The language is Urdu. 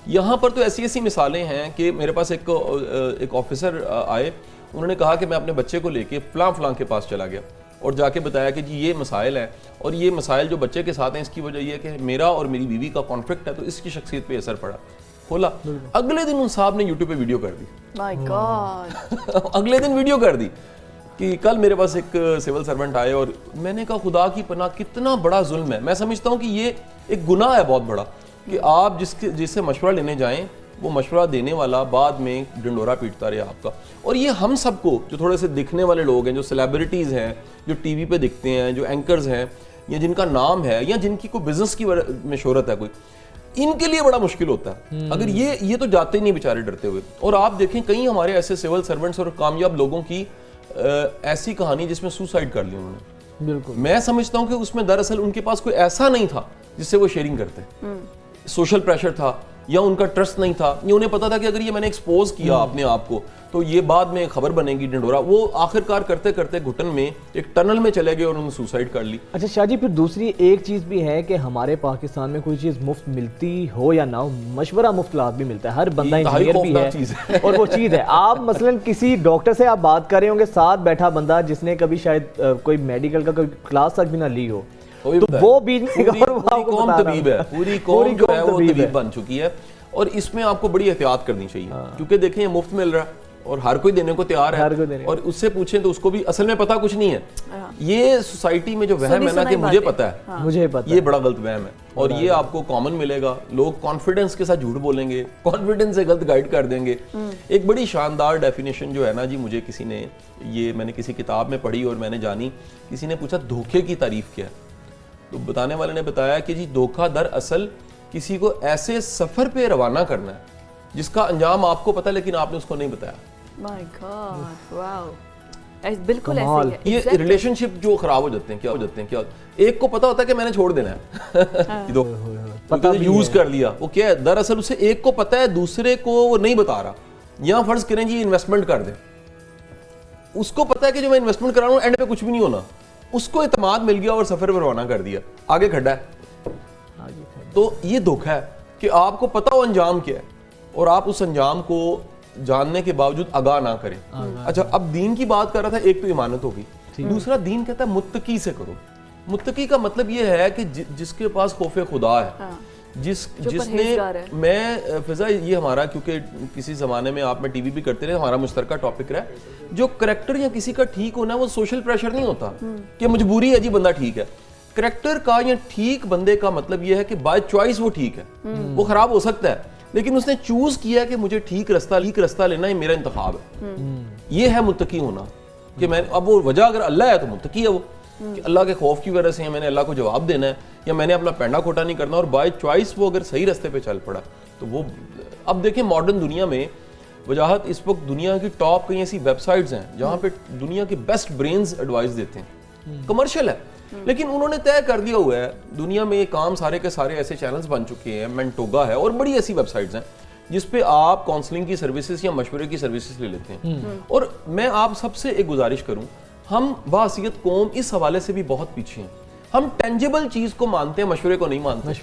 یہاں پر تو ایسی ایسی مثالیں ہیں کہ میرے پاس ایک آفیسر آئے, انہوں نے کہا کہ میں اپنے بچے کو لے کے فلاں کے پاس چلا گیا اور جا کے بتایا کہ جی یہ مسائل ہیں, اور یہ مسائل جو بچے کے ساتھ ہیں اس کی وجہ یہ ہے کہ میرا اور میری بیوی کا کانفلکٹ ہے, تو اس کی شخصیت پہ اثر پڑا. کھولا, اگلے دن ان صاحب نے یوٹیوب پہ ویڈیو کر دی. مائی گاڈ. اگلے دن ویڈیو کر دی کہ کل میرے پاس ایک سول سرونٹ آئے, اور میں نے کہا خدا کی پناہ کتنا بڑا ظلم ہے. میں سمجھتا ہوں کہ یہ ایک گناہ ہے بہت بڑا کہ آپ جس سے مشورہ لینے جائیں وہ مشورہ دینے والا بعد میں ڈنڈورا پیٹتا رہے آپ کا. اور یہ ہم سب کو جو تھوڑے سے دکھنے والے لوگ ہیں, جو سیلیبریٹیز ہیں, جو ٹی وی پہ دکھتے ہیں, جو اینکرز ہیں, یا جن کا نام ہے, یا جن کی کوئی بزنس کی میں شہرت ہے کوئی, ان کے لیے بڑا مشکل ہوتا ہے. اگر یہ تو جاتے نہیں بیچارے ڈرتے ہوئے. اور آپ دیکھیں کئی ہمارے ایسے سول سرونٹس اور کامیاب لوگوں کی ایسی کہانی جس میں سوسائڈ کر لی انہوں نے. بالکل. میں سمجھتا ہوں کہ اس میں دراصل ان کے پاس کوئی ایسا نہیں تھا جس سے وہ شیئرنگ کرتے. سوشل پریشر تھا, یا ان کا ٹرسٹ نہیں تھا, یا انہیں پتا تھا کہ اگر یہ میں نے ایکسپوز کیا اپنے آپ کو تو یہ بعد میں خبر بنے گی ڈنڈورا. وہ آخرکار کرتے کرتے گھٹن میں ایک ٹنل میں چلے گئے اور انہوں نے سوسائڈ کر لی. اچھا شاہ جی, پھر دوسری ایک چیز بھی ہے کہ ہمارے پاکستان میں کوئی چیز مفت ملتی ہو یا نہ ہو, مشورہ مفت بھی ملتا ہے. ہر بندہ انجینئر بھی ہے اور وہ چیز ہے. آپ مثلا کسی ڈاکٹر سے آپ بات کر رہے ہوں گے, ساتھ بیٹھا بندہ جس نے کبھی شاید کوئی میڈیکل کا کوئی کلاس تک بھی نہ لی ہو, تو وہ بھی پوری قوم طبیب ہے, پوری قوم جو ہے وہ طبیب بن چکی ہے. اور اس میں آپ کو بڑی احتیاط کرنی چاہیے, کیونکہ دیکھیں یہ مفت مل رہا ہے اور ہر کوئی دینے کو تیار ہے, اور اس سے پوچھیں تو اس کو بھی اصل میں پتا کچھ نہیں ہے. یہ سوسائٹی میں جو وہم ہے نا کہ مجھے پتا ہے, یہ بڑا غلط وہم ہے, اور یہ آپ کو کامن ملے گا. لوگ کانفیڈنس کے ساتھ جھوٹ بولیں گے, کانفیڈنس سے غلط گائیڈ کر دیں گے. ایک بڑی شاندار ڈیفینیشن جو ہے نا جی, مجھے کسی نے, یہ میں نے کسی کتاب میں پڑھی اور میں نے جانی, کسی نے پوچھا دھوکے کی تعریف کیا ہے, تو بتانے والے نے بتایا کہ جی دھوکہ دراصل کسی کو ایسے سفر پہ روانہ کرنا ہے جس کا انجام آپ کو پتا لیکن آپ نے اس کو نہیں بتایا. مائی گاڈ, واو, بالکل ایسے ہی ہے. یہ ریلیشن شپ جو خراب ہو جاتے ہیں, کیا ہو جاتے ہیں, کیا ایک کو پتا ہوتا ہے کہ میں نے چھوڑ دینا ہے, پتہ یوز کر لیا, وہ کیا ہے دراصل اسے ایک کو پتا ہے دوسرے کو وہ نہیں بتا رہا. یہاں فرض کریں جی انویسٹمنٹ کر دیں, اس کو پتا ہے کہ جو میں انویسٹمنٹ کرا رہا ہوں اینڈ پہ کچھ بھی نہیں ہونا, اس کو اعتماد مل گیا اور سفر پہ روانہ کر دیا, آگے کھڑا ہے. تو یہ دھوکہ ہے کہ آپ کو پتا ہو انجام کیا ہے اور آپ اس انجام کو جاننے کے باوجود آگاہ نہ کریں. اچھا اب دین کی بات کر رہا تھا, ایک تو ایمانت ہوگی, دوسرا دین کہتا ہے متقی سے کرو. متقی کا مطلب یہ ہے کہ جس کے پاس خوف خدا ہے, جس نے, میں فضا یہ ہمارا, کیونکہ کسی زمانے میں آپ میں ٹی وی بھی کرتے رہے, ہمارا مشترکہ ٹاپک رہا, جو کریکٹر یا کسی کا ٹھیک ہونا ہے وہ سوشل پریشر نہیں ہوتا کہ مجبوری ہے جی بندہ ٹھیک ہے. کریکٹر کا یا ٹھیک بندے کا مطلب یہ ہے کہ بائی چوائس وہ ٹھیک ہے. وہ خراب ہو سکتا ہے لیکن اس نے چوز کیا کہ مجھے ٹھیک رستہ لینا یہ میرا انتخاب ہے. یہ ہے متقی ہونا, کہ میں اب وہ وجہ اگر اللہ ہے تو متقی ہے وہ, کہ اللہ کے خوف کی وجہ سے میں نے اللہ کو جواب دینا ہے, یا میں نے اپنا پینڈا کھوٹا نہیں کرنا, اور بائی چوائس وہ اگر صحیح رستے پہ چل پڑا تو وہ. اب دیکھیں ماڈرن دنیا میں وجاہت, اس وقت دنیا کی ٹاپ کئی ایسی ویب سائٹس ہیں جہاں پہ دنیا کے بیسٹ برینز ایڈوائز دیتے ہیں. کمرشل ہے لیکن انہوں نے طے کر دیا ہوا ہے, دنیا میں یہ کام سارے کے سارے ایسے چینلز بن چکے ہیں, مینٹوگا ہے اور بڑی ایسی ویب سائٹس ہیں جس پہ آپ کاؤنسلنگ کی سروسز یا مشورے کی سروسز لے لیتے ہیں. اور میں آپ سب سے ایک گزارش کروں, ہم بحیثیت قوم اس حوالے سے بھی بہت پیچھے ہیں. ہم ٹینجیبل چیز کو مانتے ہیں, مشورے کو نہیں مانتے.